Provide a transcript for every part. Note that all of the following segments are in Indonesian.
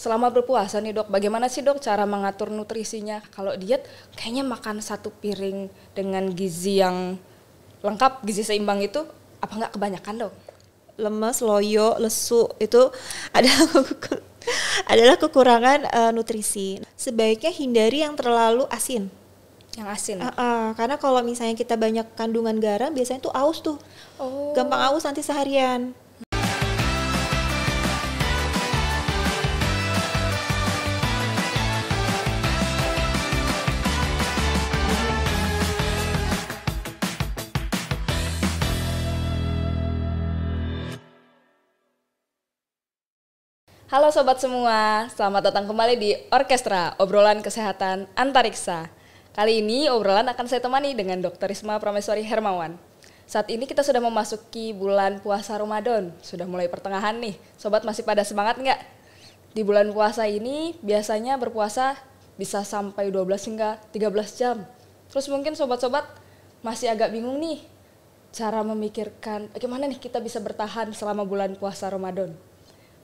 selama berpuasa nih dok, bagaimana sih dok cara mengatur nutrisinya? Kalau diet kayaknya makan satu piring dengan gizi yang lengkap, gizi seimbang itu apa nggak kebanyakan dok? Lemes, loyo, lesu itu adalah adalah kekurangan nutrisi. Sebaiknya hindari yang terlalu asin. Yang asin? Karena kalau misalnya kita banyak kandungan garam, biasanya tuh aus tuh. Gampang aus nanti seharian. Halo sobat semua, selamat datang kembali di Orkestra Obrolan Kesehatan Antariksa. Kali ini obrolan akan saya temani dengan Dr. Risma Prameswari Hermawan. Saat ini kita sudah memasuki bulan puasa Ramadan, sudah mulai pertengahan nih. Sobat masih pada semangat nggak? Di bulan puasa ini biasanya berpuasa bisa sampai 12 hingga 13 jam. Terus mungkin sobat-sobat masih agak bingung nih, cara memikirkan bagaimana nih kita bisa bertahan selama bulan puasa Ramadan.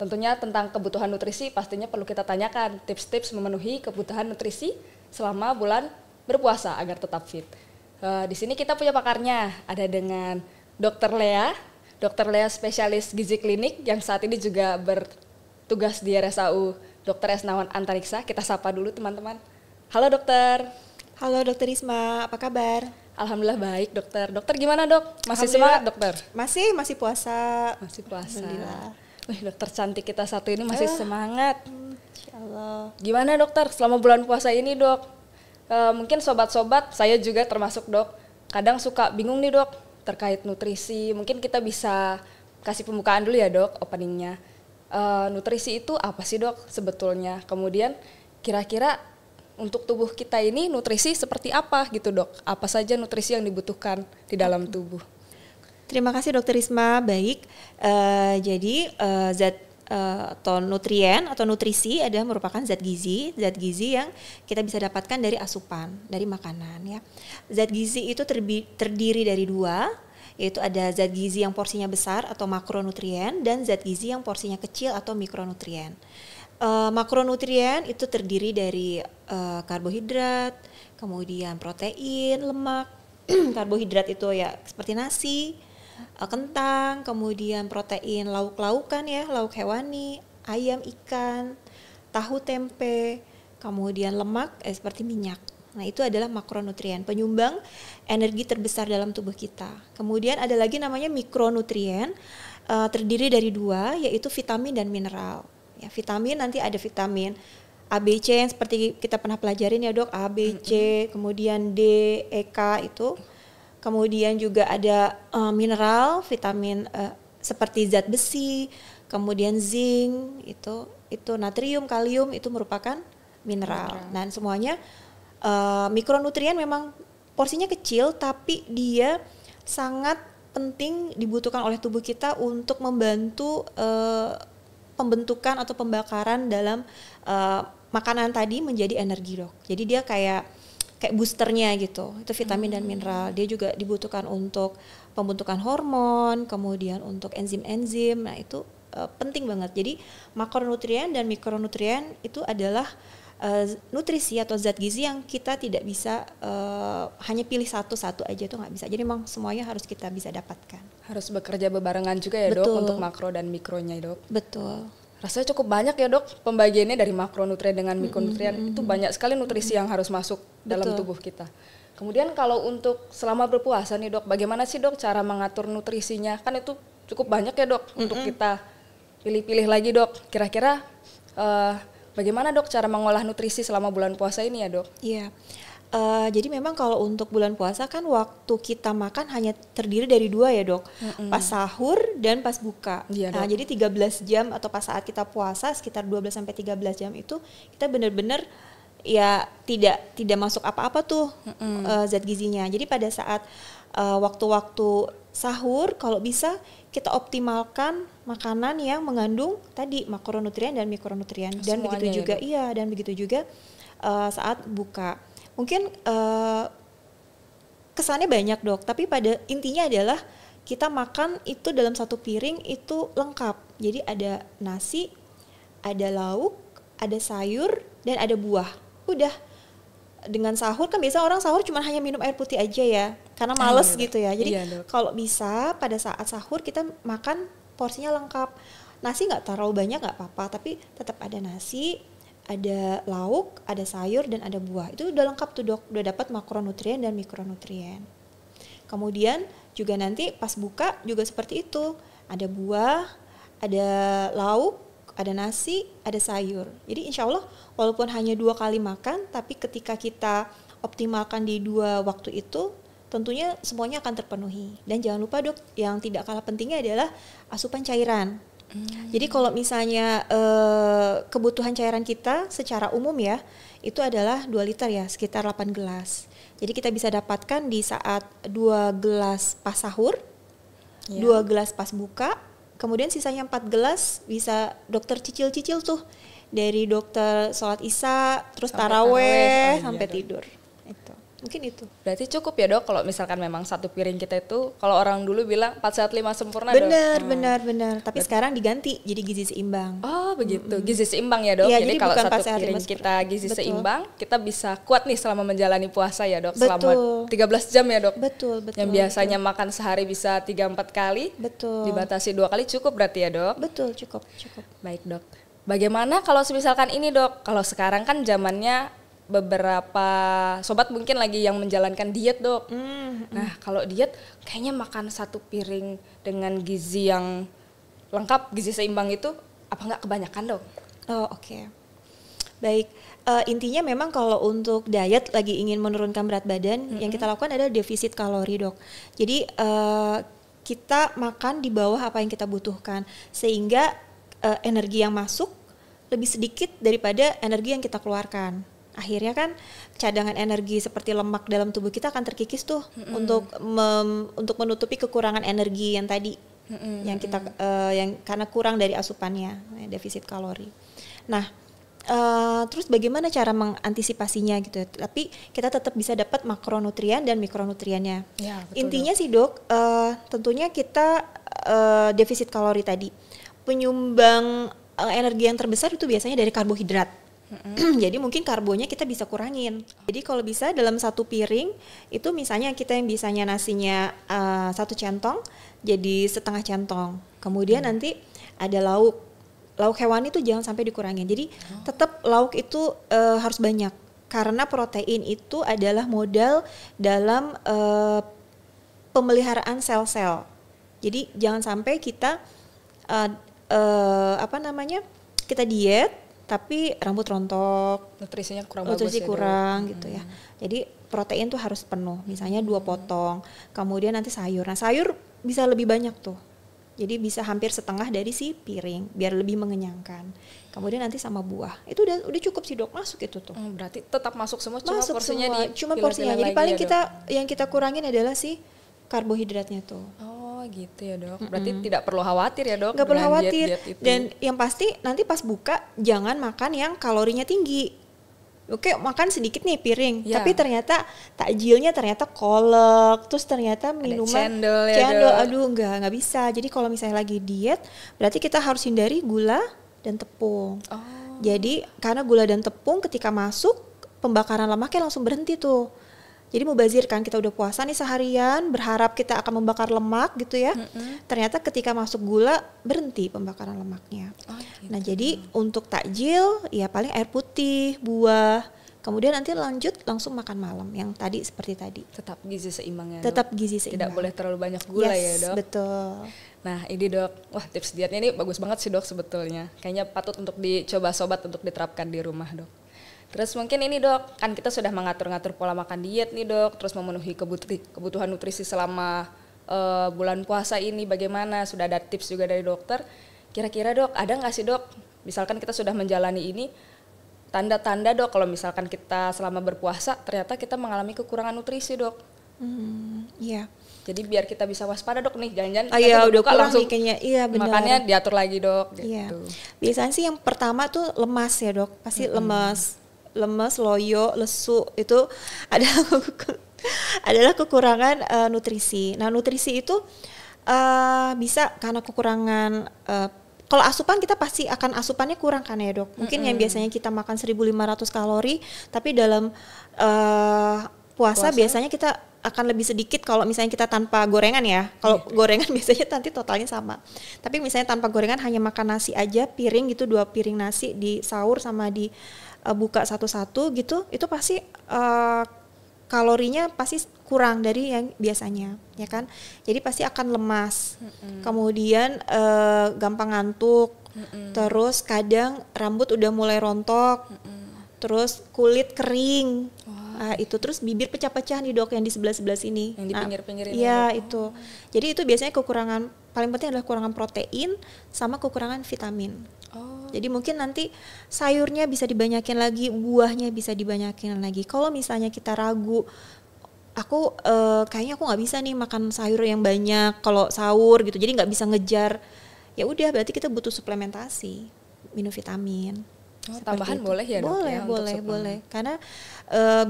Tentunya tentang kebutuhan nutrisi pastinya perlu kita tanyakan tips-tips memenuhi kebutuhan nutrisi selama bulan berpuasa agar tetap fit. Di sini kita punya pakarnya, ada dengan Dr. Lea, spesialis gizi klinik yang saat ini juga bertugas di RSAU Dr. Esnawan Antariksa. Kita sapa dulu teman-teman. Halo dokter. Halo Dr. Risma, apa kabar? Alhamdulillah baik dokter. Dokter gimana dok? Masih semangat dokter? Masih puasa. Masih puasa. Alhamdulillah. Wih, dokter cantik kita satu ini masih semangat. Insyaallah. Gimana dokter selama bulan puasa ini dok? Mungkin sobat-sobat, saya juga termasuk dok, kadang suka bingung nih dok terkait nutrisi. Mungkin kita bisa kasih pembukaan dulu ya dok, openingnya. Nutrisi itu apa sih dok sebetulnya? Kemudian kira-kira untuk tubuh kita ini nutrisi seperti apa gitu dok? Apa saja nutrisi yang dibutuhkan di dalam tubuh? Terima kasih Dr. Risma. Baik, jadi zat atau nutrien atau nutrisi adalah merupakan zat gizi yang kita bisa dapatkan dari asupan, dari makanan ya. Zat gizi itu terdiri dari dua, yaitu ada zat gizi yang porsinya besar atau makronutrien dan zat gizi yang porsinya kecil atau mikronutrien. Makronutrien itu terdiri dari karbohidrat, kemudian protein, lemak. Karbohidrat itu ya seperti nasi, kentang, kemudian protein lauk-laukan ya, lauk hewani, ayam, ikan, tahu, tempe, kemudian lemak seperti minyak. Nah itu adalah makronutrien, penyumbang energi terbesar dalam tubuh kita. Kemudian ada lagi namanya mikronutrien, terdiri dari dua, yaitu vitamin dan mineral. Ya, vitamin nanti ada vitamin A, B, C yang seperti kita pernah pelajarin ya dok, A, B, C, kemudian D, E, K itu. Kemudian juga ada mineral, vitamin seperti zat besi, kemudian zinc, itu natrium, kalium itu merupakan mineral. Dan semuanya mikronutrien memang porsinya kecil, tapi dia sangat penting dibutuhkan oleh tubuh kita untuk membantu pembentukan atau pembakaran dalam makanan tadi menjadi energi dok. Jadi dia kayak boosternya gitu, itu vitamin dan mineral. Dia juga dibutuhkan untuk pembentukan hormon, kemudian untuk enzim-enzim. Nah itu penting banget. Jadi makronutrien dan mikronutrien itu adalah nutrisi atau zat gizi yang kita tidak bisa hanya pilih satu-satu aja, itu nggak bisa. Jadi memang semuanya harus kita bisa dapatkan. Harus bekerja bebarengan juga ya dok untuk makro dan mikronya dok. Betul. Rasanya cukup banyak ya dok pembagiannya dari makronutrien dengan mikronutrien. Itu banyak sekali nutrisi yang harus masuk dalam tubuh kita. Kemudian kalau untuk selama berpuasa nih dok, bagaimana sih dok cara mengatur nutrisinya? Kan itu cukup banyak ya dok untuk kita pilih-pilih lagi dok. Kira-kira bagaimana dok cara mengolah nutrisi selama bulan puasa ini ya dok? Iya. Jadi memang kalau untuk bulan puasa kan waktu kita makan hanya terdiri dari dua ya dok, pas sahur dan pas buka. Iya, nah jadi 13 jam atau pas saat kita puasa sekitar 12-13 jam itu kita benar-benar ya tidak masuk apa-apa tuh zat gizinya. Jadi pada saat waktu-waktu sahur kalau bisa kita optimalkan makanan yang mengandung tadi makronutrien dan mikronutrien. Dan semuanya begitu juga dan begitu juga saat buka. Mungkin kesannya banyak dok, tapi pada intinya adalah kita makan itu dalam satu piring itu lengkap. Jadi ada nasi, ada lauk, ada sayur, dan ada buah. Udah. Dengan sahur kan biasa orang sahur cuma hanya minum air putih aja ya, karena males gitu ya. Jadi kalau bisa pada saat sahur kita makan porsinya lengkap. Nasi nggak terlalu banyak nggak apa-apa, tapi tetap ada nasi, ada lauk, ada sayur, dan ada buah. Itu udah lengkap tuh dok, udah dapat makronutrien dan mikronutrien. Kemudian juga nanti pas buka juga seperti itu, ada buah, ada lauk, ada nasi, ada sayur. Jadi insya Allah walaupun hanya 2 kali makan, tapi ketika kita optimalkan di 2 waktu itu, tentunya semuanya akan terpenuhi. Dan jangan lupa dok, yang tidak kalah pentingnya adalah asupan cairan. Jadi kalau misalnya kebutuhan cairan kita secara umum ya, itu adalah 2 liter ya, sekitar 8 gelas. Jadi kita bisa dapatkan di saat 2 gelas pas sahur, 2 gelas pas buka, kemudian sisanya 4 gelas bisa dokter cicil-cicil tuh. Dari dokter sholat isya, terus taraweh, sampai tidur. Itu. Mungkin itu. Berarti cukup ya dok kalau misalkan memang satu piring kita itu, kalau orang dulu bilang 4 sehat 5 sempurna dok. Benar. Tapi sekarang diganti jadi gizi seimbang. Oh begitu, gizi seimbang ya dok. Ya, jadi kalau satu piring kita gizi seimbang, kita bisa kuat nih selama menjalani puasa ya dok. Selama 13 jam ya dok. Betul. Yang biasanya makan sehari bisa 3-4 kali. Betul. Dibatasi 2 kali cukup berarti ya dok. Betul, cukup. Baik dok. Bagaimana kalau misalkan ini dok, kalau sekarang kan zamannya beberapa sobat mungkin lagi yang menjalankan diet dok. Nah kalau diet kayaknya makan satu piring dengan gizi yang lengkap, gizi seimbang itu apa nggak kebanyakan dok? Oh oke. Baik, intinya memang kalau untuk diet lagi ingin menurunkan berat badan, yang kita lakukan adalah defisit kalori dok. Jadi kita makan di bawah apa yang kita butuhkan, sehingga energi yang masuk lebih sedikit daripada energi yang kita keluarkan. Akhirnya kan cadangan energi seperti lemak dalam tubuh kita akan terkikis tuh untuk menutupi kekurangan energi yang tadi yang kita yang karena kurang dari asupannya, defisit kalori. Nah, terus bagaimana cara mengantisipasinya gitu? Tapi kita tetap bisa dapat makronutrien dan mikronutriennya. Ya, betul, intinya sih dok, tentunya kita defisit kalori tadi. Penyumbang energi yang terbesar itu biasanya dari karbohidrat. Jadi mungkin karbonya kita bisa kurangin. Jadi kalau bisa dalam satu piring itu misalnya kita yang bisanya nasinya 1 centong jadi setengah centong. Kemudian nanti ada lauk hewani itu jangan sampai dikurangin. Jadi tetap lauk itu harus banyak karena protein itu adalah modal dalam pemeliharaan sel-sel. Jadi jangan sampai kita kita diet tapi rambut rontok, nutrisinya kurang gitu ya. Jadi protein tuh harus penuh, misalnya 2 potong. Kemudian nanti sayur. Nah, sayur bisa lebih banyak tuh. Jadi bisa hampir setengah dari si piring biar lebih mengenyangkan. Kemudian nanti sama buah. Itu udah cukup sih dok, masuk itu tuh. Berarti tetap masuk semua, cuma masuk porsinya semua. Cuma porsinya. Jadi paling yang kita kurangin adalah si karbohidratnya tuh. Oh gitu ya dok. Berarti tidak perlu khawatir ya dok. Nggak perlu khawatir. Diet itu. Dan yang pasti nanti pas buka jangan makan yang kalorinya tinggi. Oke, makan sedikit nih piring, tapi ternyata takjilnya ternyata kolak, terus ternyata minuman cendol, aduh nggak bisa. Jadi kalau misalnya lagi diet, berarti kita harus hindari gula dan tepung. Jadi karena gula dan tepung ketika masuk pembakaran lemaknya langsung berhenti tuh. Jadi mubazir kan, kita udah puasa nih seharian, berharap kita akan membakar lemak gitu ya. Ternyata ketika masuk gula berhenti pembakaran lemaknya. Gitu. Nah jadi untuk takjil ya paling air putih, buah, kemudian nanti lanjut langsung makan malam yang tadi seperti tadi. Tetap gizi seimbang ya. Tetap gizi seimbang. Tidak boleh terlalu banyak gula ya dok. Betul. Nah ini dok, wah tips dietnya ini bagus banget sih dok sebetulnya. Kayaknya patut untuk dicoba sobat untuk diterapkan di rumah dok. Terus mungkin ini dok, kan kita sudah mengatur-ngatur pola makan diet nih dok, terus memenuhi kebutuhan nutrisi selama bulan puasa ini bagaimana, sudah ada tips juga dari dokter. Kira-kira dok, ada nggak sih dok, misalkan kita sudah menjalani ini, tanda-tanda dok kalau misalkan kita selama berpuasa ternyata kita mengalami kekurangan nutrisi dok. Iya. Jadi biar kita bisa waspada dok nih, jangan-jangan udah kurang langsung kayaknya. Iya benar. Makannya diatur lagi dok. Gitu. Iya. Biasanya sih yang pertama tuh lemas ya dok, pasti lemas, loyo, lesu itu adalah kekurangan nutrisi. Nah nutrisi itu bisa karena kekurangan kalau asupan kita pasti akan asupannya kurang kan ya dok. Mungkin yang biasanya kita makan 1.500 kalori, tapi dalam puasa biasanya kita akan lebih sedikit kalau misalnya kita tanpa gorengan ya. Kalau gorengan biasanya nanti totalnya sama. Tapi misalnya tanpa gorengan hanya makan nasi aja, piring gitu 2 piring nasi di sahur sama di buka satu-satu gitu, itu pasti kalorinya pasti kurang dari yang biasanya, ya kan? Jadi pasti akan lemas, kemudian gampang ngantuk, terus kadang rambut udah mulai rontok, terus kulit kering, itu terus bibir pecah-pecah nih dok yang di sebelah sini. Yang di pinggir-pinggir ini. Iya itu. Jadi itu biasanya kekurangan, paling penting adalah kekurangan protein sama kekurangan vitamin. Jadi mungkin nanti sayurnya bisa dibanyakin lagi, buahnya bisa dibanyakin lagi. Kalau misalnya kita ragu, aku kayaknya aku nggak bisa nih makan sayur yang banyak kalau sahur gitu, jadi nggak bisa ngejar, ya udah berarti kita butuh suplementasi, minum vitamin. Tambahan itu boleh ya dok? Boleh. Karena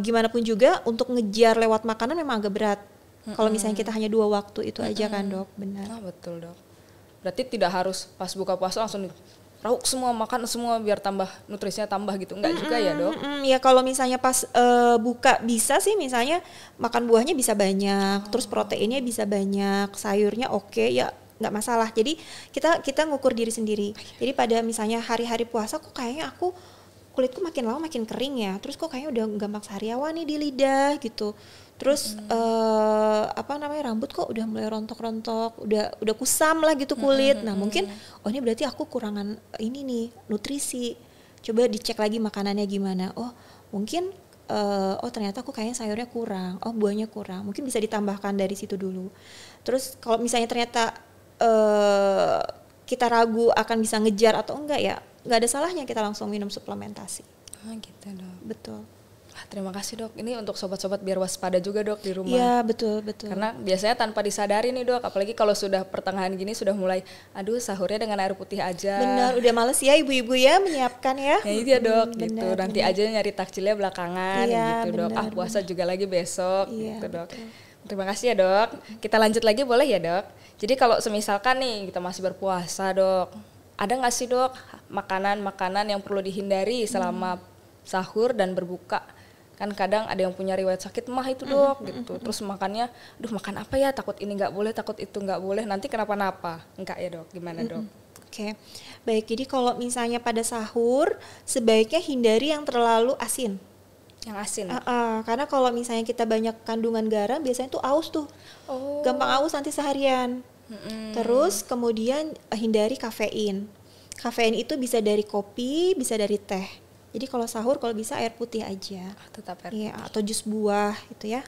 gimana pun juga untuk ngejar lewat makanan memang agak berat. Kalau misalnya kita hanya 2 waktu itu aja kan dok, benar. Betul dok. Berarti tidak harus pas buka puasa langsung rauk semua, makan semua biar tambah nutrisinya tambah gitu, enggak juga ya dok? Ya kalau misalnya pas buka bisa sih, misalnya makan buahnya bisa banyak, terus proteinnya bisa banyak, sayurnya oke, ya nggak masalah. Jadi kita ngukur diri sendiri. Jadi pada misalnya hari-hari puasa kok kayaknya aku kulitku makin lama makin kering ya, terus kok kayaknya udah gampang sariawan nih di lidah gitu. Terus rambut kok udah mulai rontok-rontok, udah kusam lah gitu kulit. Nah mungkin ini berarti aku kurangan ini nih nutrisi. Coba dicek lagi makanannya gimana. Mungkin ternyata aku kayaknya sayurnya kurang, buahnya kurang. Mungkin bisa ditambahkan dari situ dulu. Terus kalau misalnya ternyata kita ragu akan bisa ngejar atau enggak, ya nggak ada salahnya kita langsung minum suplementasi. Gitu dok. Betul. Terima kasih dok. Ini untuk sobat-sobat biar waspada juga dok di rumah. Iya betul. Karena biasanya tanpa disadari nih dok, apalagi kalau sudah pertengahan gini sudah mulai, sahurnya dengan air putih aja. Benar, udah males ya ibu-ibu ya menyiapkan ya. Ya iya dok, gitu. Nanti aja nyari takjilnya belakangan, gitu dok. Puasa juga lagi besok, gitu dok. Betul. Terima kasih ya dok. Kita lanjut lagi boleh ya dok? Jadi kalau semisalkan nih kita masih berpuasa dok, ada nggak sih dok makanan-makanan yang perlu dihindari selama sahur dan berbuka? Kan kadang ada yang punya riwayat sakit mah itu dok, gitu. Terus makannya, makan apa ya? Takut ini nggak boleh, takut itu nggak boleh. Nanti kenapa-napa? Enggak ya dok? Gimana dok? Oke, baik. Jadi kalau misalnya pada sahur, sebaiknya hindari yang terlalu asin. Yang asin? Karena kalau misalnya kita banyak kandungan garam, biasanya tuh aus tuh. Gampang aus nanti seharian. Terus kemudian hindari kafein. Kafein itu bisa dari kopi, bisa dari teh. Jadi kalau sahur kalau bisa air putih aja. Tetap air putih. Atau jus buah gitu ya.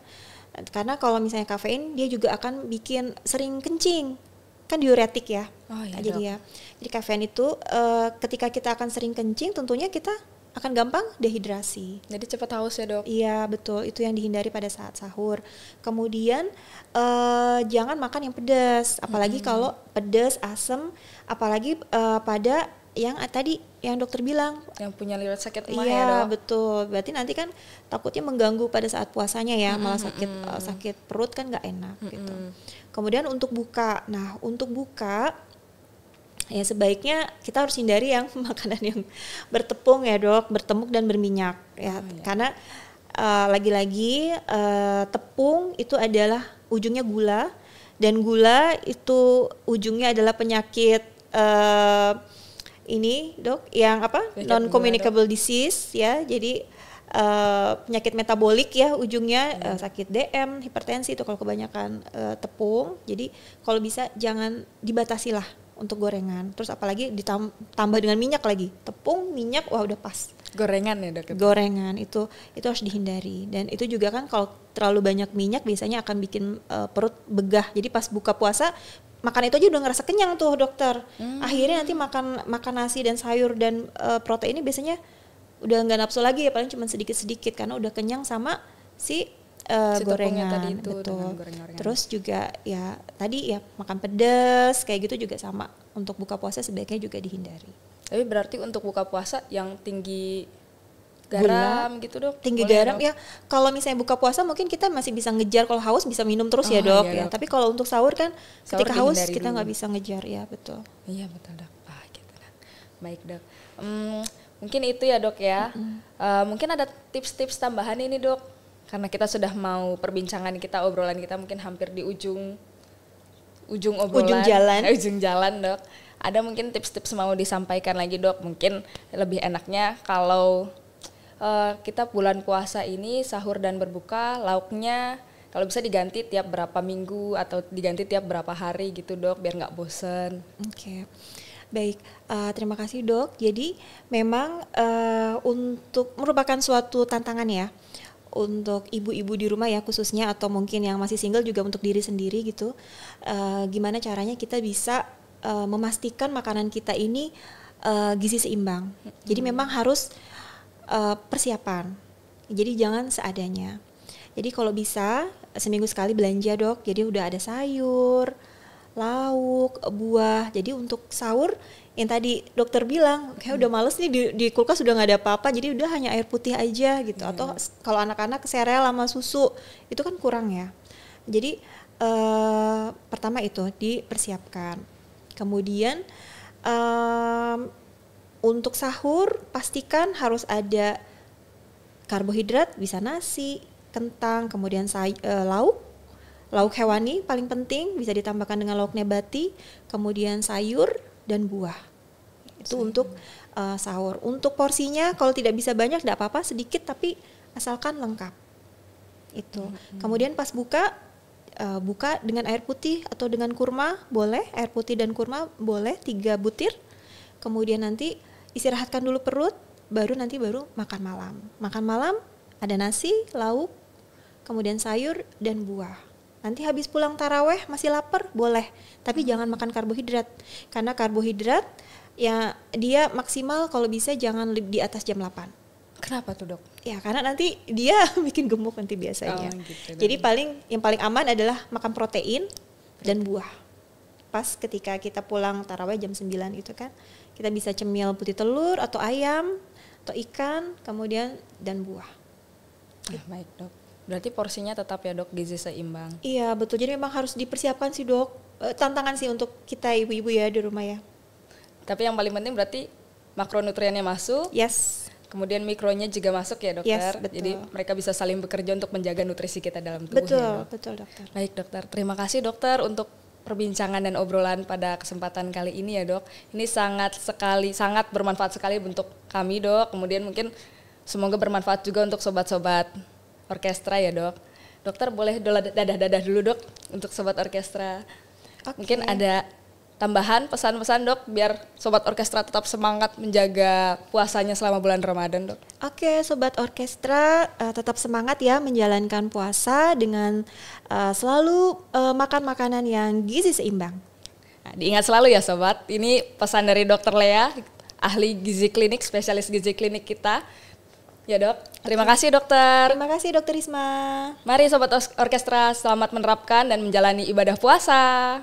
Karena kalau misalnya kafein dia juga akan bikin sering kencing. Kan diuretik ya. Jadi kafein itu ketika kita akan sering kencing tentunya kita akan gampang dehidrasi. Jadi cepat haus ya dok? Iya betul, itu yang dihindari pada saat sahur. Kemudian jangan makan yang pedas, apalagi kalau pedas, asam, apalagi pada yang tadi yang dokter bilang yang punya riwayat sakit mah ya dok. Betul, berarti nanti kan takutnya mengganggu pada saat puasanya ya, malah sakit perut kan nggak enak gitu. Kemudian untuk buka, ya sebaiknya kita harus hindari yang makanan yang bertepung ya dok, bertemuk dan berminyak ya. Karena lagi-lagi tepung itu adalah ujungnya gula, dan gula itu ujungnya adalah penyakit ini dok, yang non communicable disease ya. Jadi penyakit metabolik ya ujungnya, sakit DM, hipertensi itu kalau kebanyakan tepung. Jadi kalau bisa jangan dibatasi lah untuk gorengan. Terus apalagi ditambah dengan minyak lagi, tepung, minyak, wah udah pas. Gorengan ya dok? Gorengan itu harus dihindari. Dan itu juga kan kalau terlalu banyak minyak biasanya akan bikin perut begah. Jadi pas buka puasa makan itu aja udah ngerasa kenyang tuh dokter. Akhirnya nanti makan nasi dan sayur dan proteinnya biasanya udah nggak nafsu lagi ya, paling cuma sedikit-sedikit karena udah kenyang sama si gorengan tadi itu, betul. Terus juga ya tadi ya makan pedas kayak gitu juga sama, untuk buka puasa sebaiknya juga dihindari. Tapi berarti untuk buka puasa yang tinggi garam gitu dok? Tinggi garam ya. Kalau misalnya buka puasa mungkin kita masih bisa ngejar, kalau haus bisa minum terus ya dok. Iya, ya. Tapi kalau untuk sahur kan ketika haus kita nggak bisa ngejar ya, betul. Iya betul dok. Gitu. Baik dok. Mungkin itu ya dok ya. Mungkin ada tips-tips tambahan ini dok. Karena kita sudah mau perbincangan kita, obrolan kita mungkin hampir di ujung obrolan. Ujung jalan dok. Ada mungkin tips-tips mau disampaikan lagi dok. Mungkin lebih enaknya kalau kita bulan puasa ini sahur dan berbuka lauknya kalau bisa diganti tiap berapa minggu atau diganti tiap berapa hari gitu dok, biar nggak bosen. Oke. Baik, terima kasih dok. Jadi memang untuk merupakan suatu tantangan ya untuk ibu-ibu di rumah ya khususnya, atau mungkin yang masih single juga untuk diri sendiri gitu. Gimana caranya kita bisa memastikan makanan kita ini gizi seimbang. Jadi memang harus persiapan. Jadi jangan seadanya. Jadi kalau bisa seminggu sekali belanja dok. Jadi udah ada sayur, lauk, buah. Jadi untuk sahur yang tadi dokter bilang kayak udah males nih di kulkas udah nggak ada apa-apa. Jadi udah hanya air putih aja gitu. Atau kalau anak-anak sereal sama susu itu kan kurang ya. Jadi pertama itu dipersiapkan. Kemudian untuk sahur pastikan harus ada karbohidrat, bisa nasi, kentang, kemudian lauk hewani paling penting, bisa ditambahkan dengan lauk nabati, kemudian sayur dan buah. Itu untuk sahur. Untuk porsinya kalau tidak bisa banyak tidak apa-apa, sedikit tapi asalkan lengkap. Itu. Kemudian pas buka dengan air putih atau dengan kurma boleh, air putih dan kurma boleh 3 butir. Kemudian nanti istirahatkan dulu perut, baru makan malam. Makan malam ada nasi, lauk, kemudian sayur dan buah. Nanti habis pulang taraweh masih lapar, boleh. Tapi jangan makan karbohidrat. Karena karbohidrat ya dia maksimal kalau bisa jangan di atas jam 8. Kenapa tuh dok? Ya karena nanti dia bikin gemuk nanti biasanya. Gitu, jadi yang paling aman adalah makan protein dan buah. Pas ketika kita pulang taraweh jam 9 itu kan, kita bisa cemil putih telur atau ayam atau ikan, kemudian dan buah. Baik dok. Berarti porsinya tetap ya dok, gizi seimbang. Iya betul, jadi memang harus dipersiapkan sih dok. Tantangan sih untuk kita ibu-ibu ya di rumah ya. Tapi yang paling penting berarti makronutriennya masuk. Yes. Kemudian mikronya juga masuk ya dokter. Yes, betul. Jadi mereka bisa saling bekerja untuk menjaga nutrisi kita dalam tubuh. Betul, ya, dok? Betul dokter. Baik dokter, terima kasih dokter untuk perbincangan dan obrolan pada kesempatan kali ini ya dok. Ini sangat bermanfaat sekali untuk kami dok. Kemudian mungkin semoga bermanfaat juga untuk sobat-sobat orkestra ya dok. Dokter boleh dadah-dadah dulu dok untuk sobat orkestra. Okay. Mungkin ada tambahan pesan-pesan dok biar sobat orkestra tetap semangat menjaga puasanya selama bulan Ramadan dok. Oke, sobat orkestra tetap semangat ya menjalankan puasa dengan selalu makan makanan yang gizi seimbang. Nah, diingat selalu ya sobat, ini pesan dari Dokter Lea, ahli gizi klinik, spesialis gizi klinik kita. Ya dok, terima kasih dokter. Terima kasih dokter Risma. Mari sobat orkestra, selamat menerapkan dan menjalani ibadah puasa.